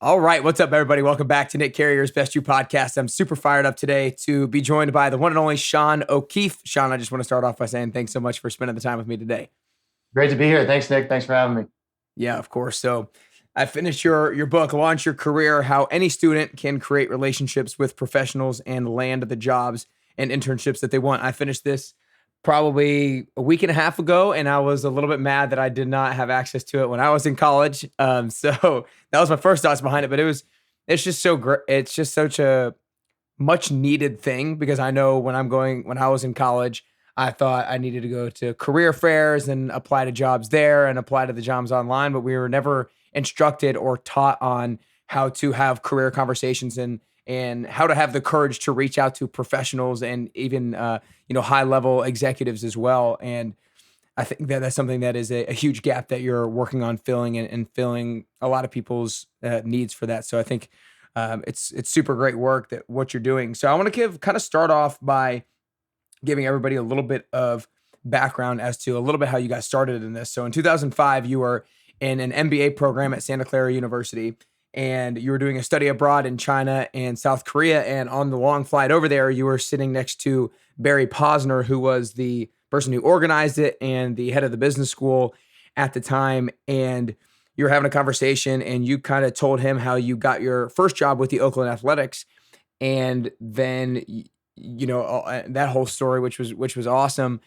All right, what's up, everybody? Welcome back to Nick Carrier's Best You podcast. I'm super fired up today to be joined by the one and only Sean O'Keefe. Sean, I just want to start off by saying thanks so much for spending the time with me today. Great to be here. Thanks, Nick. Thanks for having me. Yeah, of course. So, I finished your book, Launch Your Career: How Any Student Can Create Relationships with Professionals and Land the Jobs and Internships That They Want. I finished this probably a week and a half ago, and I was a little bit mad that I did not have access to it when I was in college. So that was my first thoughts behind it. But it's just so great. It's just such a much needed thing because I know when I was in college, I thought I needed to go to career fairs and apply to jobs there and apply to the jobs online, but we were never instructed or taught on how to have career conversations and how to have the courage to reach out to professionals and even high level executives as well. And I think that that's something that is a huge gap that you're working on filling and filling a lot of people's needs for that. So I think it's super great work that what you're doing. So I want to start off by giving everybody a little bit of background as to a little bit how you got started in this. So in 2005, you were in an MBA program at Santa Clara University, and you were doing a study abroad in China and South Korea. And on the long flight over there, you were sitting next to Barry Posner, who was the person who organized it and the head of the business school at the time. And you were having a conversation, and you kind of told him how you got your first job with the Oakland Athletics, and then that whole story, which was awesome.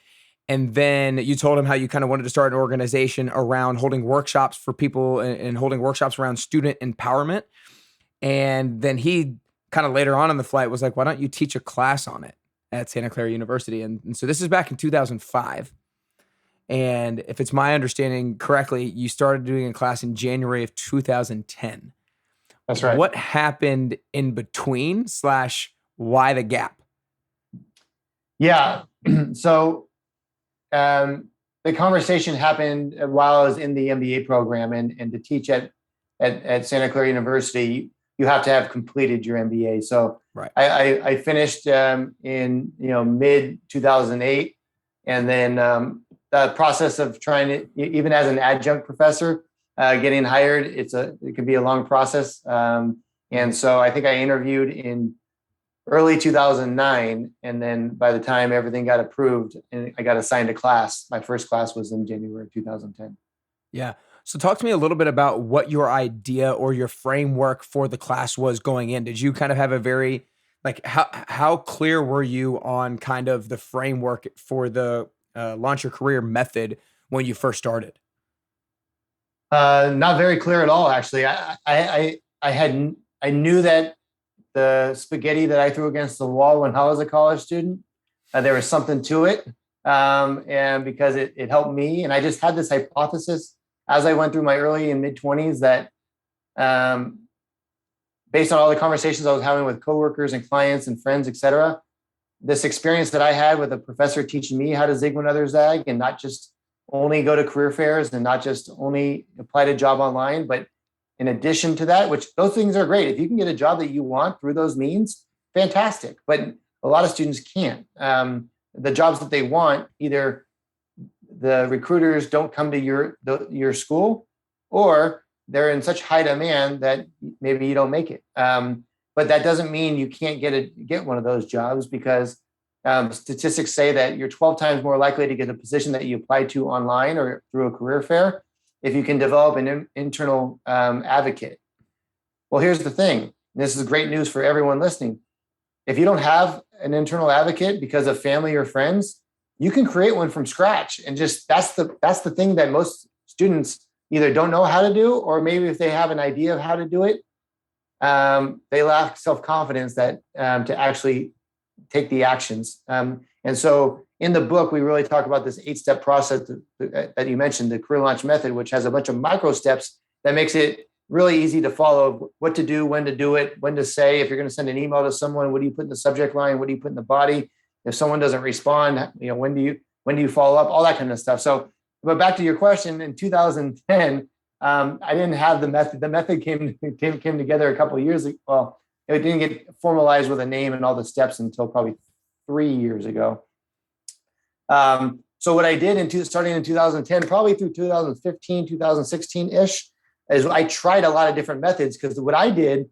And then you told him how you kind of wanted to start an organization around holding workshops for people and holding workshops around student empowerment. And then he kind of later on in the flight was like, why don't you teach a class on it at Santa Clara University? And so this is back in 2005. And if it's my understanding correctly, you started doing a class in January of 2010. That's right. What happened in between slash why the gap? Yeah. So the conversation happened while I was in the MBA program, and to teach at Santa Clara University, you have to have completed your MBA. So Right. I finished in mid 2008, and then the process of trying to, even as an adjunct professor, getting hired, it can be a long process. And so I think I interviewed in early 2009. And then by the time everything got approved and I got assigned a class, my first class was in January of 2010. Yeah. So talk to me a little bit about what your idea or your framework for the class was going in. Did you kind of have a very like how clear were you on kind of the framework for the launch your career method when you first started? Not very clear at all, actually. I knew that the spaghetti that I threw against the wall when I was a college student, there was something to it. And because it helped me. And I just had this hypothesis as I went through my early and mid 20s that based on all the conversations I was having with coworkers and clients and friends, et cetera, this experience that I had with a professor teaching me how to zig when others zag and not just only go to career fairs and not just only apply to job online, but in addition to that, which those things are great. If you can get a job that you want through those means, fantastic. But a lot of students can't. The jobs that they want, either the recruiters don't come to your school, or they're in such high demand that maybe you don't make it. But that doesn't mean you can't get one of those jobs, because statistics say that you're 12 times more likely to get a position that you apply to online or through a career fair if you can develop an internal advocate. Well, here's the thing. And this is great news for everyone listening. If you don't have an internal advocate because of family or friends, you can create one from scratch. And just that's the thing that most students either don't know how to do, or maybe if they have an idea of how to do it, they lack self-confidence that to actually take the actions. And so in the book, we really talk about this 8-step process that you mentioned, the career launch method, which has a bunch of micro steps that makes it really easy to follow what to do, when to do it, when to say. If you're going to send an email to someone, what do you put in the subject line? What do you put in the body? If someone doesn't respond, when do you follow up? All that kind of stuff. So, but back to your question, in 2010, I didn't have the method. The method came together a couple of years ago. Well, it didn't get formalized with a name and all the steps until probably 3 years ago. So what I did starting in 2010, probably through 2015, 2016 ish, is I tried a lot of different methods, because what I did,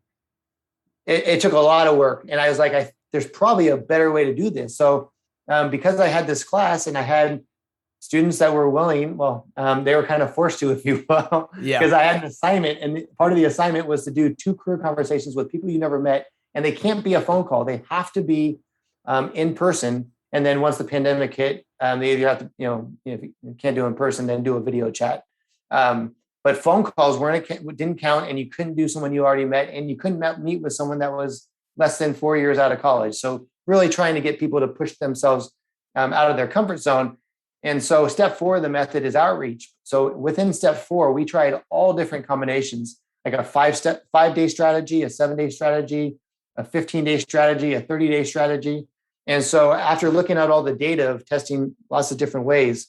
it took a lot of work. And I was like, there's probably a better way to do this. So because I had this class and I had students that were willing, they were kind of forced to, if you will, Yeah. because I had an assignment. And part of the assignment was to do 2 career conversations with people you never met. And they can't be a phone call. They have to be in person. And then once the pandemic hit, they either have to, if you can't do in person, then do a video chat. But phone calls didn't count, and you couldn't do someone you already met, and you couldn't meet with someone that was less than 4 years out of college. So really trying to get people to push themselves out of their comfort zone. And so step 4 of the method is outreach. So within step 4, we tried all different combinations, like a 5-day strategy, a 7-day strategy, a 15-day strategy, a 30-day strategy. And so after looking at all the data of testing lots of different ways,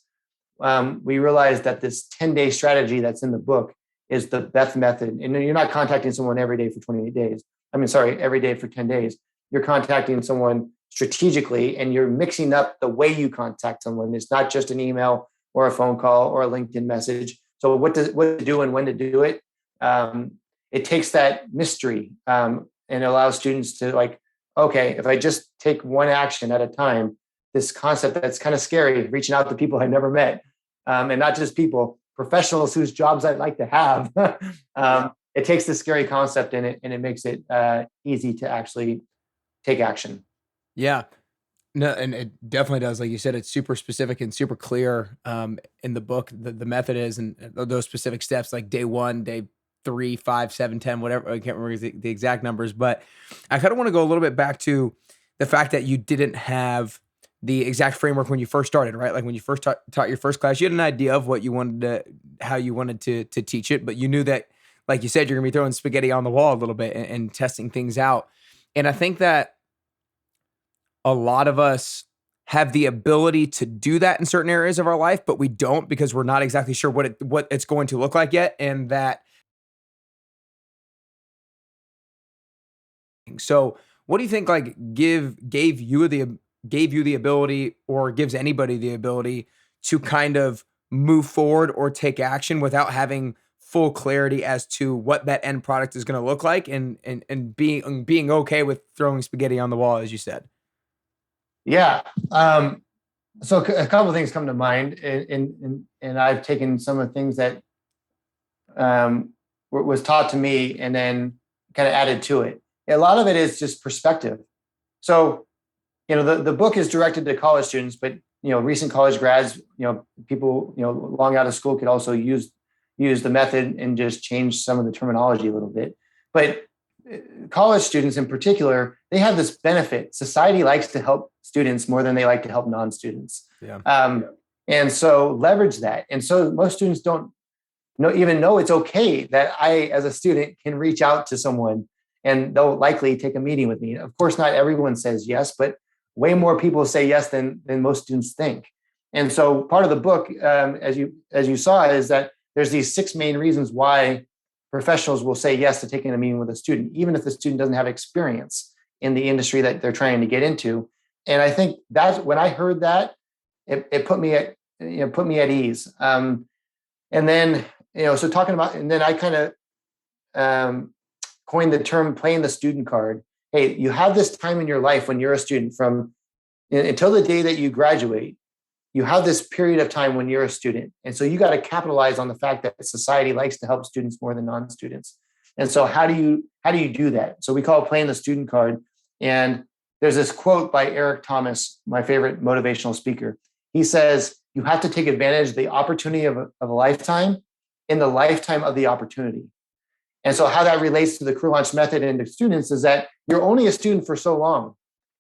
we realized that this 10-day strategy that's in the book is the best method. And you're not contacting someone every day for 28 days. Every day for 10 days. You're contacting someone strategically, and you're mixing up the way you contact someone. It's not just an email or a phone call or a LinkedIn message. So what to do and when to do it. It takes that mystery and it allows students to, like, okay, if I just take one action at a time, this concept that's kind of scary, reaching out to people I never met, and not just people, professionals whose jobs I'd like to have. It takes this scary concept and it makes it easy to actually take action. Yeah. No, and it definitely does. Like you said, it's super specific and super clear in the book. The method is, and those specific steps, like day 1, day 3, 5, 7, 10, whatever. I can't remember the exact numbers, but I kind of want to go a little bit back to the fact that you didn't have the exact framework when you first started, right? Like when you first taught your first class, you had an idea of what you wanted how you wanted to teach it, but you knew that, like you said, you're gonna be throwing spaghetti on the wall a little bit and testing things out. And I think that a lot of us have the ability to do that in certain areas of our life, but we don't, because we're not exactly sure what it's going to look like yet. And that, so what do you think, like, gave you the ability, or gives anybody the ability to kind of move forward or take action without having full clarity as to what that end product is going to look like, and being okay with throwing spaghetti on the wall, as you said? Yeah. So a couple of things come to mind, and I've taken some of the things that was taught to me and then kind of added to it. A lot of it is just perspective. So, the book is directed to college students, but recent college grads, people, long out of school could also use the method and just change some of the terminology a little bit. But college students in particular, they have this benefit. Society likes to help students more than they like to help non-students. Yeah. And so leverage that. And so most students don't even know it's okay that I, as a student, can reach out to someone and they'll likely take a meeting with me. Of course, not everyone says yes, but way more people say yes than most students think. And so part of the book, as you saw, is that there's these 6 main reasons why professionals will say yes to taking a meeting with a student, even if the student doesn't have experience in the industry that they're trying to get into. And I think that's when I heard that, it put me at ease. And then, so talking about, and then I kind of coined the term playing the student card. Hey, you have this time in your life when you're a student, from until the day that you graduate. You have this period of time when you're a student. And so you got to capitalize on the fact that society likes to help students more than non-students. And so how do you do that? So we call it playing the student card. And there's this quote by Eric Thomas, my favorite motivational speaker. He says, you have to take advantage of the opportunity of a lifetime in the lifetime of the opportunity. And so how that relates to the career launch method and to students is that you're only a student for so long.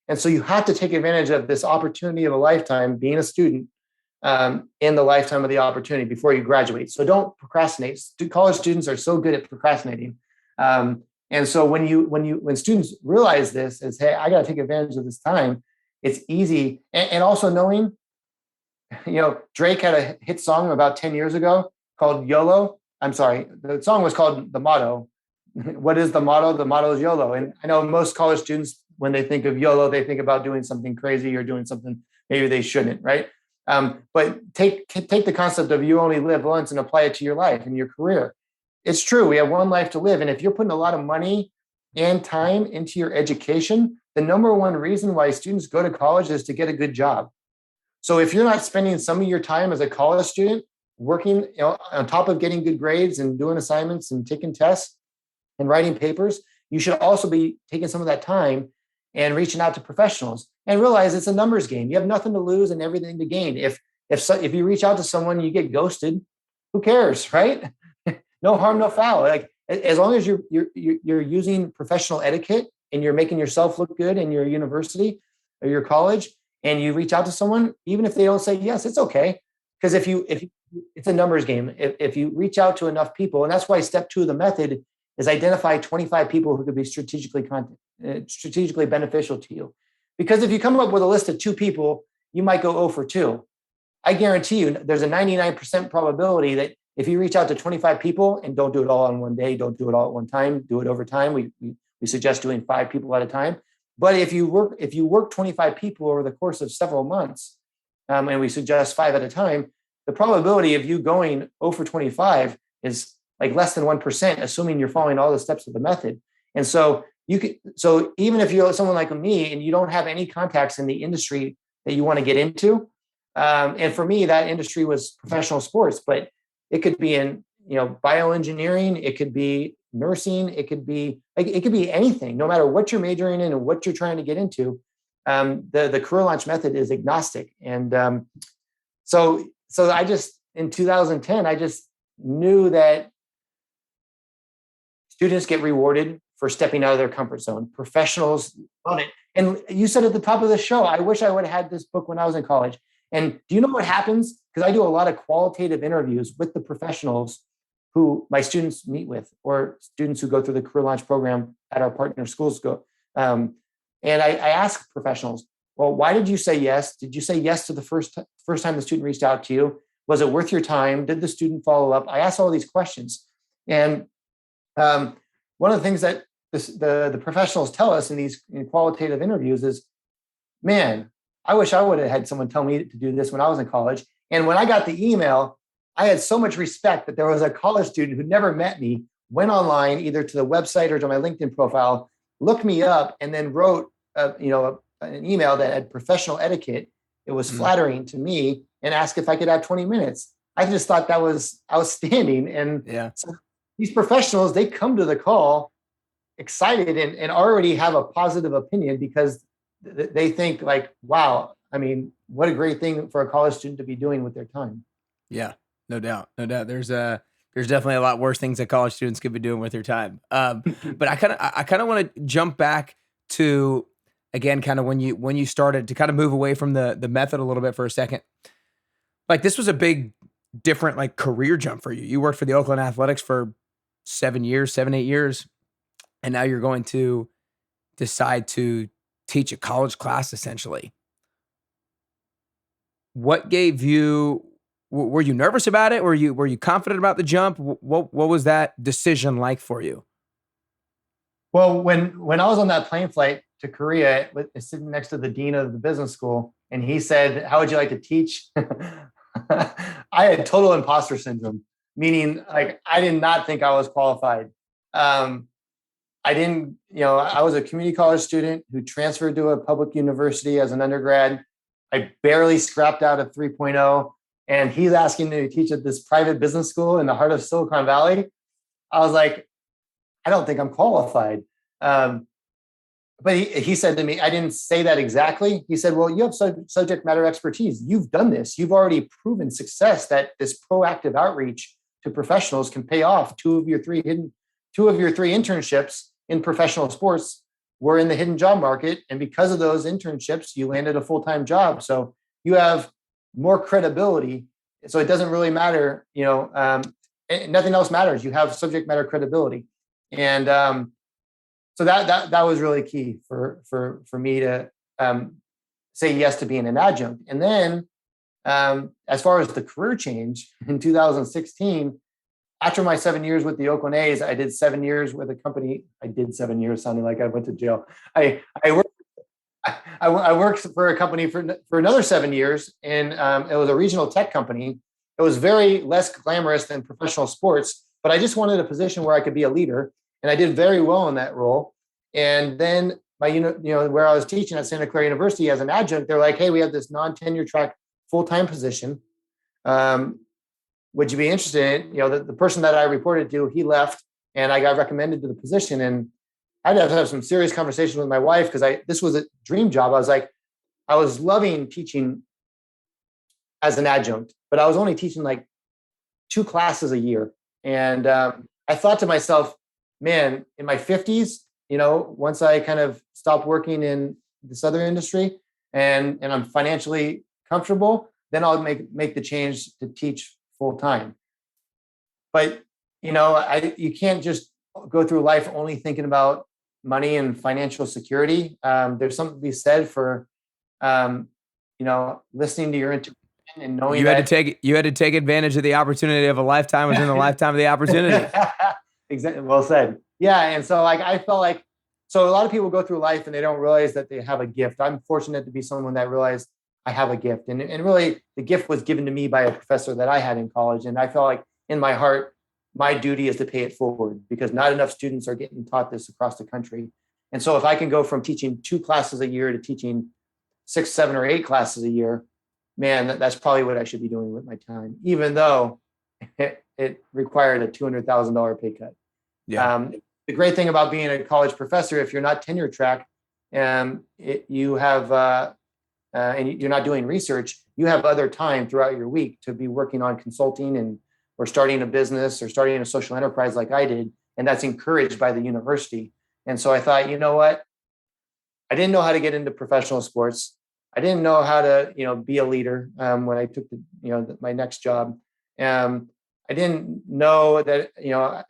And so you have to take advantage of this opportunity of a lifetime, being a student in the lifetime of the opportunity before you graduate. So don't procrastinate. College students are so good at procrastinating. And so when students realize this as, hey, I got to take advantage of this time, it's easy. And also knowing, Drake had a hit song about 10 years ago called YOLO. I'm sorry, the song was called The Motto. What is the motto? The motto is YOLO. And I know most college students, when they think of YOLO, they think about doing something crazy or doing something maybe they shouldn't, right? But take the concept of you only live once and apply it to your life and your career. it's true. We have one life to live. And if you're putting a lot of money and time into your education, the number one reason why students go to college is to get a good job. So if you're not spending some of your time as a college student working, on top of getting good grades and doing assignments and taking tests and writing papers, you should also be taking some of that time and reaching out to professionals and realize it's a numbers game. You have nothing to lose and everything to gain. If you reach out to someone, you get ghosted, who cares, right? No harm, no foul. Like, as long as you're using professional etiquette and you're making yourself look good in your university or your college, and you reach out to someone, even if they don't say yes, it's okay. Because if it's a numbers game. If you reach out to enough people, and that's why step 2 of the method is identify 25 people who could be strategically beneficial to you. Because if you come up with a list of 2 people, you might go 0 for 2. I guarantee you there's a 99% probability that if you reach out to 25 people, and don't do it all on one day, don't do it all at one time, do it over time. We suggest doing 5 people at a time. But if you work 25 people over the course of several months, and we suggest 5 at a time, the probability of you going 0 for 25 is like less than 1%, assuming you're following all the steps of the method. And so even if you're someone like me and you don't have any contacts in the industry that you want to get into, and for me, that industry was professional sports, but it could be in bioengineering, it could be nursing, it could be anything. No matter what you're majoring in and what you're trying to get into, the career launch method is agnostic. And so I just, in 2010, I just knew that students get rewarded for stepping out of their comfort zone. Professionals love it. And you said at the top of the show, I wish I would have had this book when I was in college. And do you know what happens? Because I do a lot of qualitative interviews with the professionals who my students meet with, or students who go through the career launch program at our partner schools go. And I ask professionals, well, why did you say yes? Did you say yes to the first time the student reached out to you? Was it worth your time? Did the student follow up? I ask all these questions. And one of the things that the professionals tell us in these qualitative interviews is, man, I wish I would have had someone tell me to do this when I was in college. And when I got the email, I had so much respect that there was a college student who never met me, went online either to the website or to my LinkedIn profile, looked me up, and then wrote an email that had professional etiquette. It was flattering to me, and asked if I could have 20 minutes. I just thought that was outstanding. And so these professionals, they come to the call excited and already have a positive opinion because they think like, wow, I mean, what a great thing for a college student to be doing with their time. Yeah, no doubt. There's definitely a lot worse things that college students could be doing with their time. But I kind of want to jump back to, again, kind of when you started to kind of move away from the method a little bit for a second. Like, this was a big, different like career jump for you. You worked for the Oakland Athletics for 7, 8 years, and now you're going to decide to teach a college class essentially. What gave you? Were you nervous about it? Were you confident about the jump? What was that decision like for you? Well, when I was on that plane flight to Korea, sitting next to the dean of the business school, and he said, "How would you like to teach?" I had total imposter syndrome, meaning like I did not think I was qualified. I didn't, I was a community college student who transferred to a public university as an undergrad. I barely scrapped out a 3.0, and he's asking me to teach at this private business school in the heart of Silicon Valley. I was like, I don't think I'm qualified. But he said to me, I didn't say that exactly. He said, well, you have subject matter expertise. You've done this. You've already proven success that this proactive outreach to professionals can pay off. Two of your three internships in professional sports were in the hidden job market. And because of those internships, you landed a full-time job. So you have more credibility. So it doesn't really matter, nothing else matters. You have subject matter credibility. And so that was really key for me to say yes to being an adjunct. And then as far as the career change in 2016, after my 7 years with the Oakland A's, I did 7 years with a company. I did 7 years, sounding like I went to jail. I worked for a company for another 7 years, and it was a regional tech company. It was very less glamorous than professional sports, but I just wanted a position where I could be a leader. And I did very well in that role. And then where I was teaching at Santa Clara University as an adjunct, they're like, hey, we have this non-tenure track full-time position. Would you be interested in, the person that I reported to, he left and I got recommended to the position. And I had to have some serious conversations with my wife because this was a dream job. I was loving teaching as an adjunct, but I was only teaching like 2 classes a year. And I thought to myself, man, in my 50s, once I kind of stop working in this other industry and I'm financially comfortable, then I'll make the change to teach full time. But, you can't just go through life only thinking about money and financial security. There's something to be said for, listening to your intuition and knowing you had to take advantage of the opportunity of a lifetime within the lifetime of the opportunity. Exactly. Well said. Yeah. And so I felt like, so a lot of people go through life and they don't realize that they have a gift. I'm fortunate to be someone that realized I have a gift. And really the gift was given to me by a professor that I had in college. And I felt like in my heart, my duty is to pay it forward because not enough students are getting taught this across the country. And so if I can go from teaching 2 classes a year to teaching 6, 7, or 8 classes a year, man, that's probably what I should be doing with my time, even though it required a $200,000 pay cut. Yeah. The great thing about being a college professor, if you're not tenure track, you have and you're not doing research, you have other time throughout your week to be working on consulting or starting a business or starting a social enterprise like I did. And that's encouraged by the university. And so I thought, you know what? I didn't know how to get into professional sports. I didn't know how to, be a leader when I took my next job. I didn't know that,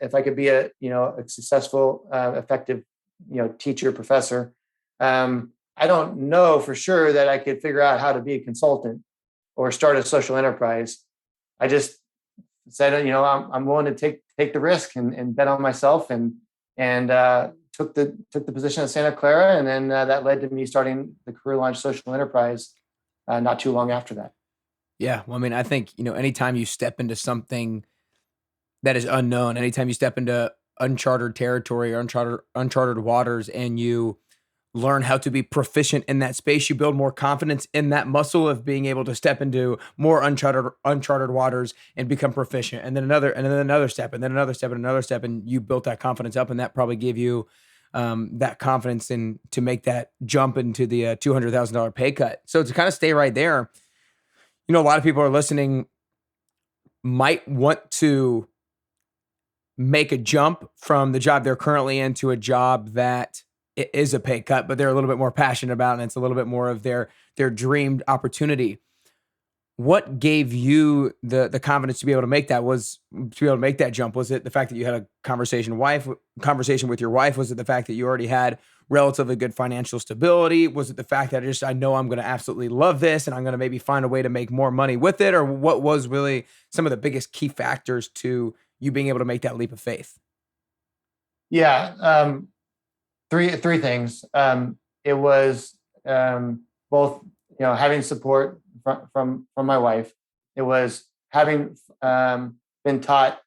if I could be a successful, effective, teacher, professor. I don't know for sure that I could figure out how to be a consultant or start a social enterprise. I just said, I'm willing to take the risk and bet on myself and took the position at Santa Clara. And then that led to me starting the Career Launch Social Enterprise not too long after that. Yeah. Well, I mean, I think, anytime you step into something that is unknown, anytime you step into uncharted territory or uncharted waters and you learn how to be proficient in that space, you build more confidence in that muscle of being able to step into more uncharted waters and become proficient. And then another step, and then another step, and another step, and you built that confidence up, and that probably gave you that confidence to make that jump into the $200,000 pay cut. So to kind of stay right there, a lot of people are listening might want to make a jump from the job they're currently in to a job that it is a pay cut, but they're a little bit more passionate about, and it's a little bit more of their dreamed opportunity. What gave you the confidence to be able to make that jump? Was it the fact that you had a conversation with your wife? Was it the fact that you already had relatively good financial stability? Was it the fact that I know I'm going to absolutely love this and I'm going to maybe find a way to make more money with it? Or what was really some of the biggest key factors to you being able to make that leap of faith? Yeah. Three things. It was both, having support from my wife. It was having been taught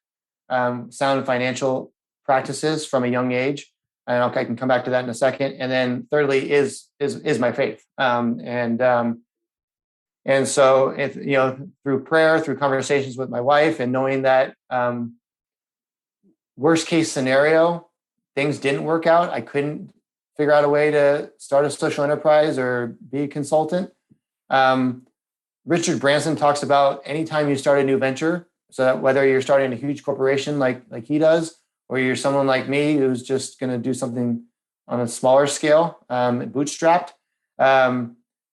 sound financial practices from a young age, and I can come back to that in a second. And then thirdly is my faith. And so if through prayer, through conversations with my wife, and knowing that worst case scenario, things didn't work out, I couldn't figure out a way to start a social enterprise or be a consultant. Richard Branson talks about anytime you start a new venture, so that whether you're starting a huge corporation like he does, or you're someone like me who's just going to do something on a smaller scale, bootstrapped,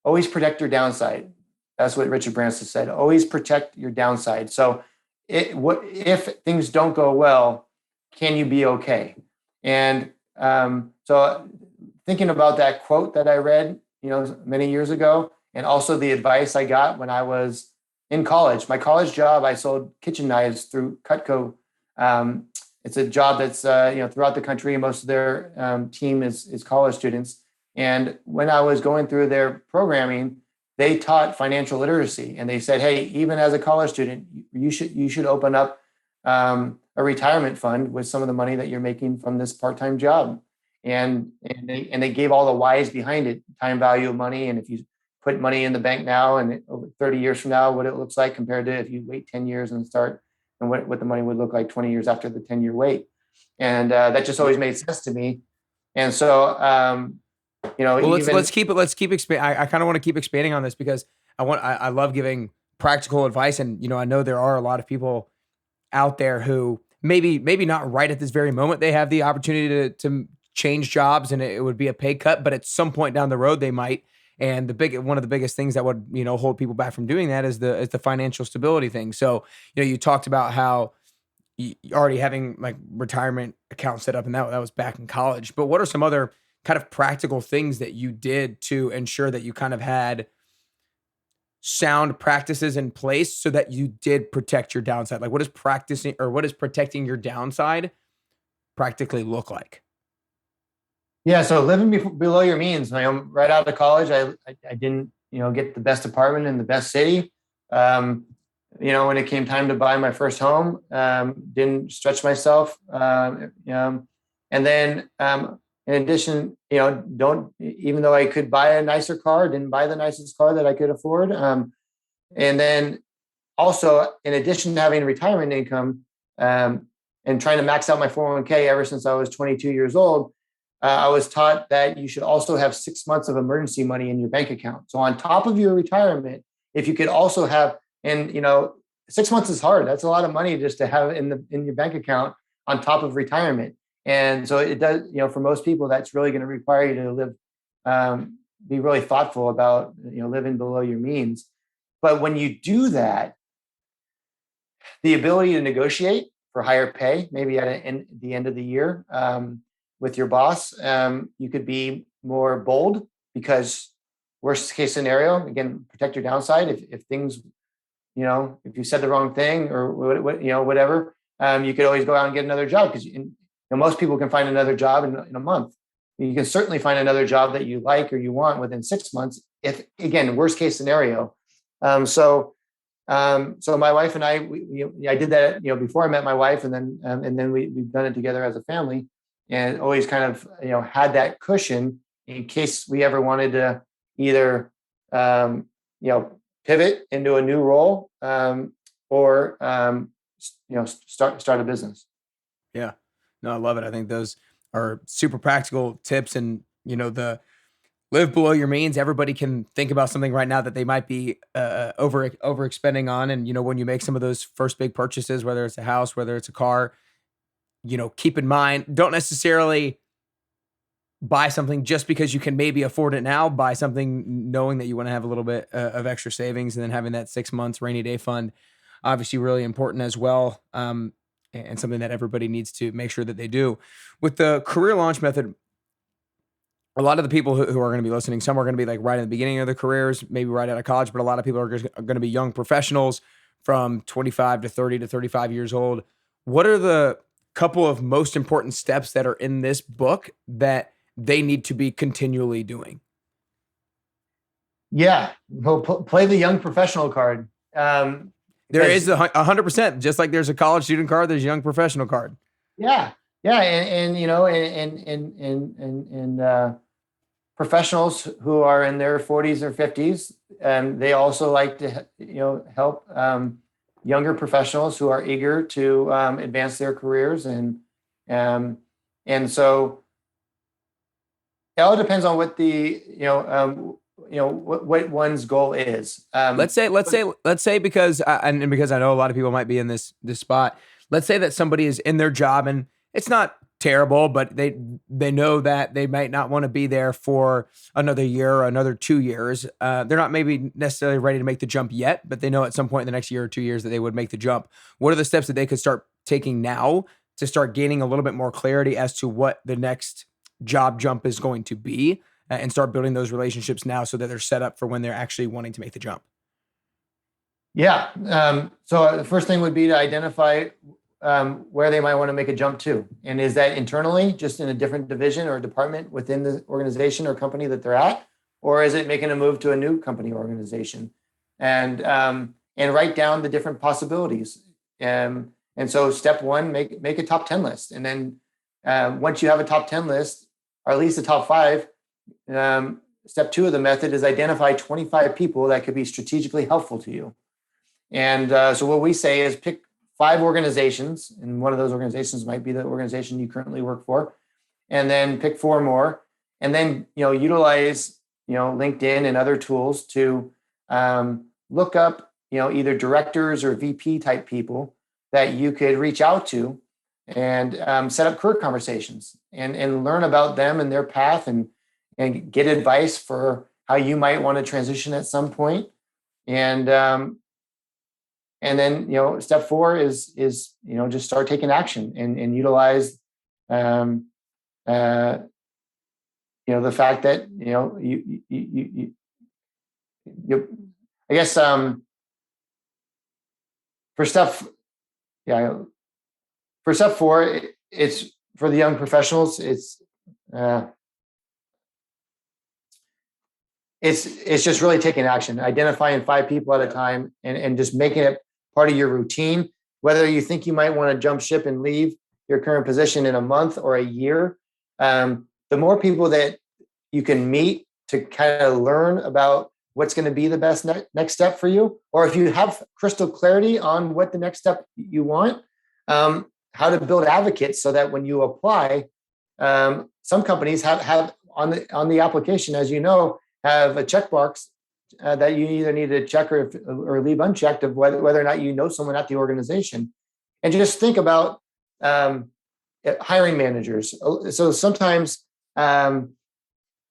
always protect your downside. That's what Richard Branson said. Always protect your downside. So if things don't go well, can you be okay? And so thinking about that quote that I read, many years ago, and also the advice I got when I was in college. My college job, I sold kitchen knives through Cutco. It's a job that's throughout the country. Most of their team is college students. And when I was going through their programming, they taught financial literacy, and they said, "Hey, even as a college student, you should open up a a retirement fund with some of the money that you're making from this part-time job. And they gave all the whys behind it, time value of money. And if you put money in the bank now and over 30 years from now, what it looks like compared to if you wait 10 years and start, and what the money would look like 20 years after the 10-year wait. And that just always made sense to me. And so, Well, even let's keep expand. I kind of want to keep expanding on this because I love giving practical advice, and I know there are a lot of people out there who maybe not right at this very moment they have the opportunity to change jobs, and it would be a pay cut, but at some point down the road they might. And one of the biggest things that would hold people back from doing that is the financial stability thing. So you talked about how you already having like retirement accounts set up, and that was back in college. But what are some other kind of practical things that you did to ensure that you kind of had sound practices in place so that you did protect your downside? Like, what does practicing or what does protecting your downside practically look like? Yeah, so living below your means. Right out of college, I didn't get the best apartment in the best city. Um, when it came time to buy my first home, didn't stretch myself. And then in addition, don't even though I could buy a nicer car, didn't buy the nicest car that I could afford. And then also, in addition to having retirement income and trying to max out my 401k ever since I was 22 years old, I was taught that you should also have 6 months of emergency money in your bank account. So on top of your retirement, if you could also have, and 6 months is hard. That's a lot of money just to have in your bank account on top of retirement. And so it does, for most people, that's really going to require you to be really thoughtful about, living below your means. But when you do that, the ability to negotiate for higher pay, maybe at the end of the year, with your boss, you could be more bold because worst case scenario, again, protect your downside. If things, if you said the wrong thing or whatever, you could always go out and get another job because most people can find another job in a month. You can certainly find another job that you like or you want within 6 months. If again, worst case scenario. So my wife and I did that, before I met my wife, and then we've done it together as a family. And always kind of had that cushion in case we ever wanted to either pivot into a new role or start a business. Yeah, no, I love it. I think those are super practical tips, and the live below your means. Everybody can think about something right now that they might be overexpending on, and when you make some of those first big purchases, whether it's a house, whether it's a car, keep in mind, don't necessarily buy something just because you can maybe afford it now. Buy something knowing that you want to have a little bit of extra savings, and then having that 6 months rainy day fund, obviously really important as well. And something that everybody needs to make sure that they do. With the career launch method, a lot of the people who are going to be listening, some are going to be like right in the beginning of their careers, maybe right out of college, but a lot of people are going to be young professionals from 25 to 30 to 35 years old. What are the couple of most important steps that are in this book that they need to be continually doing? Yeah, well, play the young professional card. There is 100%, just like there's a college student card, there's a young professional card. Yeah, yeah, and professionals who are in their 40s or 50s, they also like to help younger professionals who are eager to advance their careers, and so it all depends on what the what one's goal is. Let's say because and because I know a lot of people might be in this spot. Let's say that somebody is in their job and it's not terrible, but they know that they might not want to be there for another year or another 2 years. They're not maybe necessarily ready to make the jump yet, but they know at some point in the next year or 2 years that they would make the jump. What are the steps that they could start taking now to start gaining a little bit more clarity as to what the next job jump is going to be, and start building those relationships now so that they're set up for when they're actually wanting to make the jump? Yeah. So the first thing would be to identify where they might want to make a jump to. And is that internally, just in a different division or department within the organization or company that they're at? Or is it making a move to a new company or organization? And write down the different possibilities. And so step one, make a top 10 list. And then once you have a top 10 list, or at least a top five, step two of the method is identify 25 people that could be strategically helpful to you. And so what we say is pick 5 organizations, and one of those organizations might be the organization you currently work for, and then pick 4 more, and then utilize LinkedIn and other tools to look up either directors or VP type people that you could reach out to and set up career conversations and learn about them and their path and get advice for how you might want to transition at some point. And then step 4 is just start taking action and utilize the fact that I guess for step for step 4, it's for the young professionals. It's just really taking action, identifying 5 people at a time, and just making it part of your routine. Whether you think you might want to jump ship and leave your current position in a month or a year, the more people that you can meet to kind of learn about what's going to be the best next step for you, or if you have crystal clarity on what the next step you want, how to build advocates so that when you apply, some companies have on the application, as you know, have a checkbox that you either need to check or leave unchecked of whether or not you know someone at the organization. And just think about hiring managers. So sometimes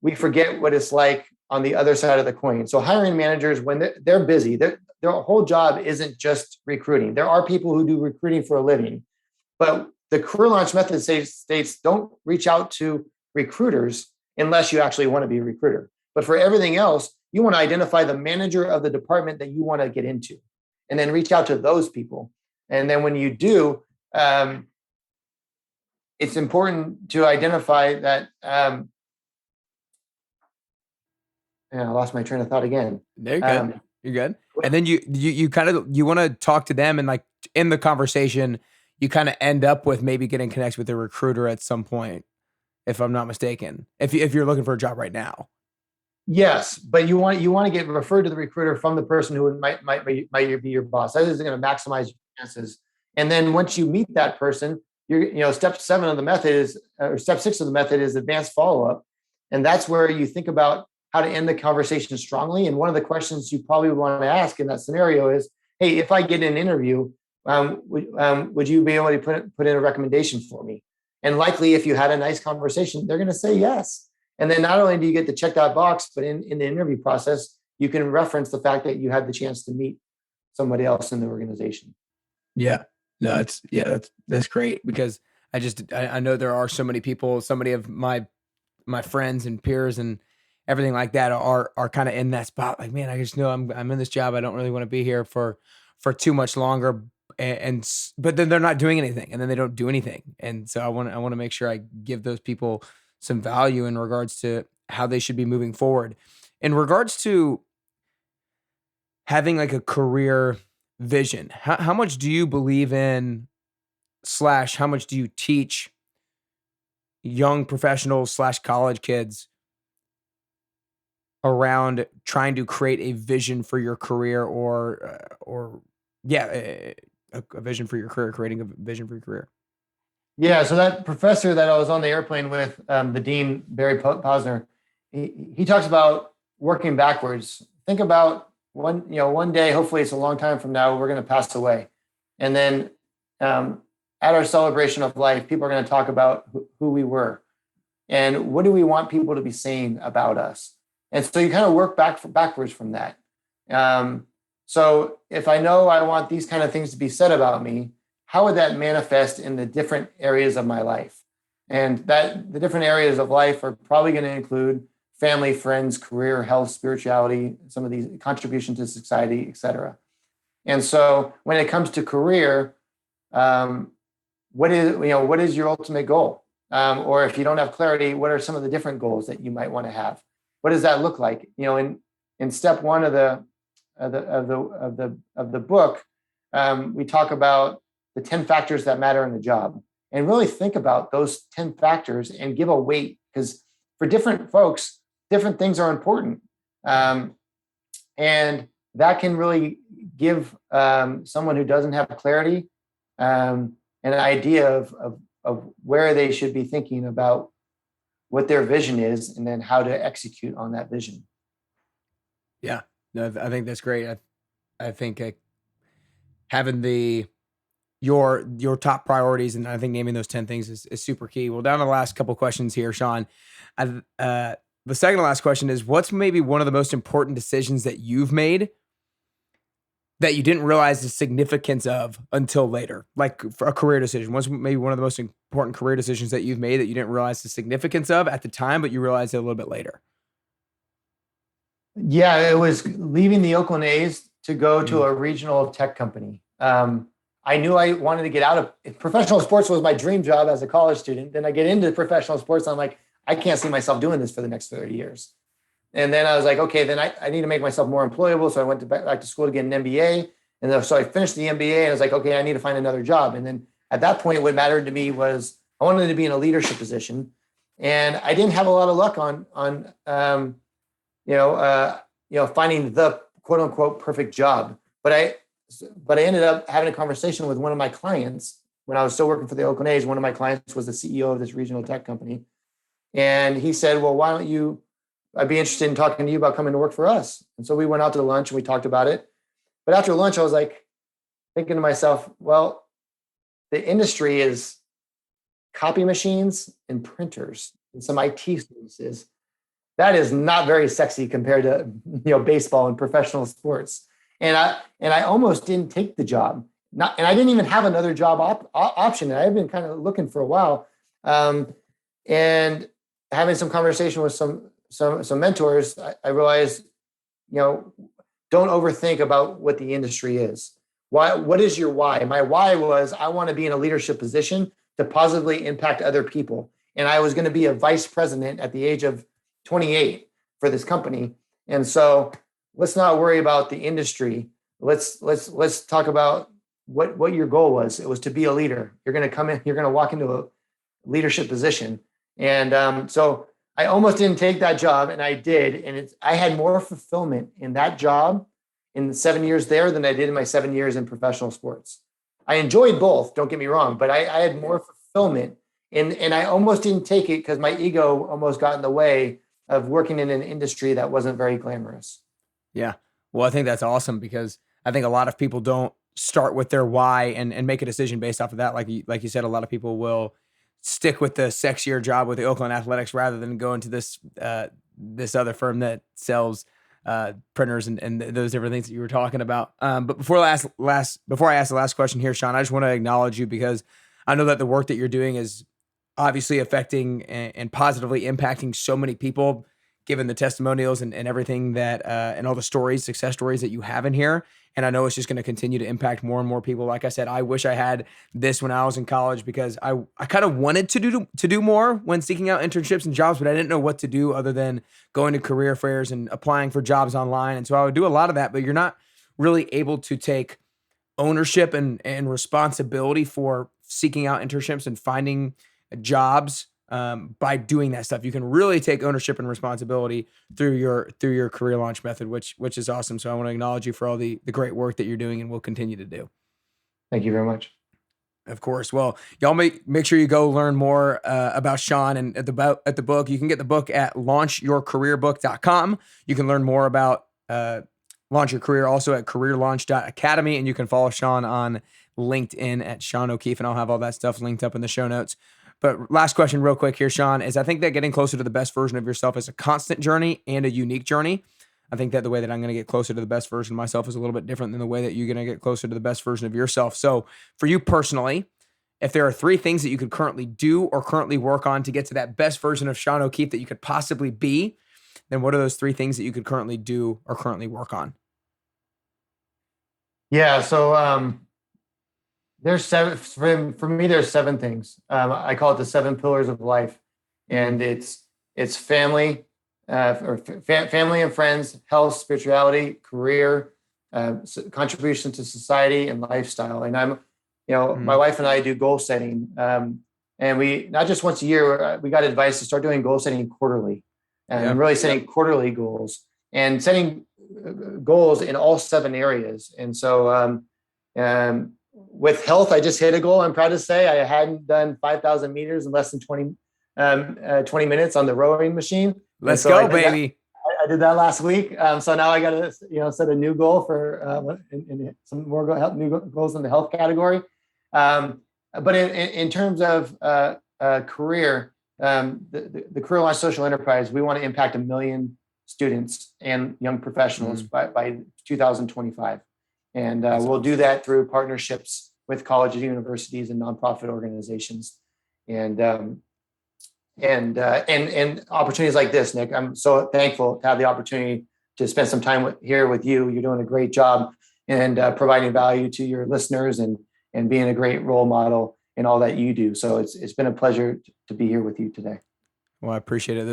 we forget what it's like on the other side of the coin. So hiring managers, when they're busy, their whole job isn't just recruiting. There are people who do recruiting for a living, but the career launch method states don't reach out to recruiters unless you actually want to be a recruiter. But for everything else, you want to identify the manager of the department that you want to get into, and then reach out to those people. And then when you do, it's important to identify that. I lost my train of thought again. There you go. You're good. And then you kind of want to talk to them, and like in the conversation, you kind of end up with maybe getting connected with a recruiter at some point, if I'm not mistaken. If you're looking for a job right now. Yes, but you want to get referred to the recruiter from the person who might be your boss. That is going to maximize your chances. And then once you meet that person, step 7 of the method is, or step 6 of the method is advanced follow-up, and that's where you think about how to end the conversation strongly. And one of the questions you probably want to ask in that scenario is, "Hey, if I get an interview, would you be able to put in a recommendation for me?" And likely, if you had a nice conversation, they're going to say yes. And then not only do you get to check that box, but in the interview process, you can reference the fact that you had the chance to meet somebody else in the organization. Yeah, no, that's great, because I know there are so many people, so many of my friends and peers and everything like that are kind of in that spot. Like, man, I just know I'm in this job. I don't really want to be here for too much longer. But then they're not doing anything, and then they don't do anything. And so I want to make sure I give those people some value in regards to how they should be moving forward. In regards to having like a career vision, how much do you believe in / how much do you teach young professionals / college kids around trying to create a vision for your career, or a vision for your career, creating a vision for your career? Yeah, so that professor that I was on the airplane with, the dean, Barry Posner, he talks about working backwards. Think about one day, hopefully it's a long time from now, we're going to pass away. And then at our celebration of life, people are going to talk about who we were and what do we want people to be saying about us. And so you kind of work backwards from that. So if I know I want these kind of things to be said about me, how would that manifest in the different areas of my life? And that the different areas of life are probably going to include family, friends, career, health, spirituality, some of these contribution to society, et cetera. And so when it comes to career, what is your ultimate goal? Or if you don't have clarity, what are some of the different goals that you might want to have? What does that look like? In step 1 of the book, we talk about the 10 factors that matter in the job and really think about those 10 factors and give a weight, because for different folks, different things are important. And that can really give someone who doesn't have clarity an idea of where they should be thinking about what their vision is and then how to execute on that vision. Yeah, no, I think that's great. I think having your top priorities, and I think naming those 10 things is super key. Well, down to the last couple questions here, Sean. The second to last question is, what's maybe one of the most important decisions that you've made that you didn't realize the significance of until later? Like for a career decision, what's maybe one of the most important career decisions that you've made that you didn't realize the significance of at the time, but you realized it a little bit later? Yeah, it was leaving the Oakland A's to go to Mm. a regional tech company. I knew I wanted to get out of professional sports was my dream job as a college student. Then I get into professional sports. I'm like, I can't see myself doing this for the next 30 years. And then I was like, okay, then I need to make myself more employable. So I went back to school to get an MBA. And then, so I finished the MBA and I was like, okay, I need to find another job. And then at that point, what mattered to me was I wanted to be in a leadership position. And I didn't have a lot of luck on finding the quote unquote perfect job. But I ended up having a conversation with one of my clients when I was still working for the Oakland A's. One of my clients was the CEO of this regional tech company. And he said, well, why don't you, I'd be interested in talking to you about coming to work for us. And so we went out to lunch and we talked about it. But after lunch, I was like thinking to myself, well, the industry is copy machines and printers and some IT services. That is not very sexy compared to baseball and professional sports. And I almost didn't take the job. And I didn't even have another job option. I had been kind of looking for a while, and having some conversation with some mentors, I realized, don't overthink about what the industry is. What is your why? My why was I want to be in a leadership position to positively impact other people. And I was going to be a vice president at the age of 28 for this company. And so let's not worry about the industry. Let's talk about what your goal was. It was to be a leader. You're going to come in, you're going to walk into a leadership position. And so I almost didn't take that job, and I did. And I had more fulfillment in that job in the 7 years there than I did in my 7 years in professional sports. I enjoyed both, don't get me wrong, but I had more fulfillment. And I almost didn't take it because my ego almost got in the way of working in an industry that wasn't very glamorous. Yeah. Well, I think that's awesome because I think a lot of people don't start with their why and make a decision based off of that. Like you said, a lot of people will stick with the sexier job with the Oakland Athletics rather than go into this other firm that sells printers and those different things that you were talking about. But before I ask the last question here, Sean, I just want to acknowledge you because I know that the work that you're doing is obviously affecting and positively impacting so many people, given the testimonials and everything that and all the success stories that you have in here. And I know it's just going to continue to impact more and more people. Like I said, I wish I had this when I was in college because I kind of wanted to do more when seeking out internships and jobs, but I didn't know what to do other than going to career fairs and applying for jobs online. And so I would do a lot of that, but you're not really able to take ownership and responsibility for seeking out internships and finding jobs by doing that stuff. You can really take ownership and responsibility through your career launch method, which is awesome. So I want to acknowledge you for all the great work that you're doing and will continue to do. Thank you very much. Of course. Well, y'all make sure you go learn more about Sean and at the book. You can get the book at launchyourcareerbook.com. You can learn more about Launch Your Career also at careerlaunch.academy, and you can follow Sean on LinkedIn at Sean O'Keefe, and I'll have all that stuff linked up in the show notes. But last question real quick here, Sean, is I think that getting closer to the best version of yourself is a constant journey and a unique journey. I think that the way that I'm going to get closer to the best version of myself is a little bit different than the way that you're going to get closer to the best version of yourself. So for you personally, if there are 3 things that you could currently do or currently work on to get to that best version of Sean O'Keefe that you could possibly be, then what are those 3 things that you could currently do or currently work on? Yeah. So there's 7 for me. There's 7 things. I call it the 7 pillars of life, and it's family, family and friends, health, spirituality, career, contribution to society, and lifestyle. And My wife and I do goal setting. And we, not just once a year, we got advice to start doing goal setting quarterly and really setting quarterly goals and setting goals in all 7 areas. And so, with health, I just hit a goal. I'm proud to say I hadn't done 5,000 meters in less than 20 minutes on the rowing machine. Let's go, baby. I did that last week. So now I got to, set a new goal for some more new goals in the health category. But in terms of career, the Career Launch Social Enterprise, we want to impact 1 million students and young professionals by 2025. And we'll do that through partnerships with colleges, universities, and nonprofit organizations. And opportunities like this, Nick. I'm so thankful to have the opportunity to spend some time here with you. You're doing a great job and providing value to your listeners and being a great role model in all that you do. So it's been a pleasure to be here with you today. Well, I appreciate it.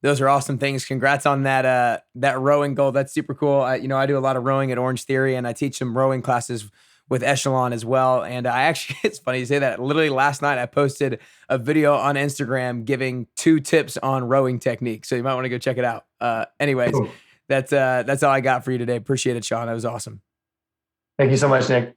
Those are awesome things. Congrats on that rowing goal. That's super cool. I do a lot of rowing at Orange Theory, and I teach some rowing classes with Echelon as well. And I actually, it's funny you say that. Literally last night I posted a video on Instagram giving 2 tips on rowing technique. So you might want to go check it out. Anyways, cool. That's all I got for you today. Appreciate it, Sean. That was awesome. Thank you so much, Nick.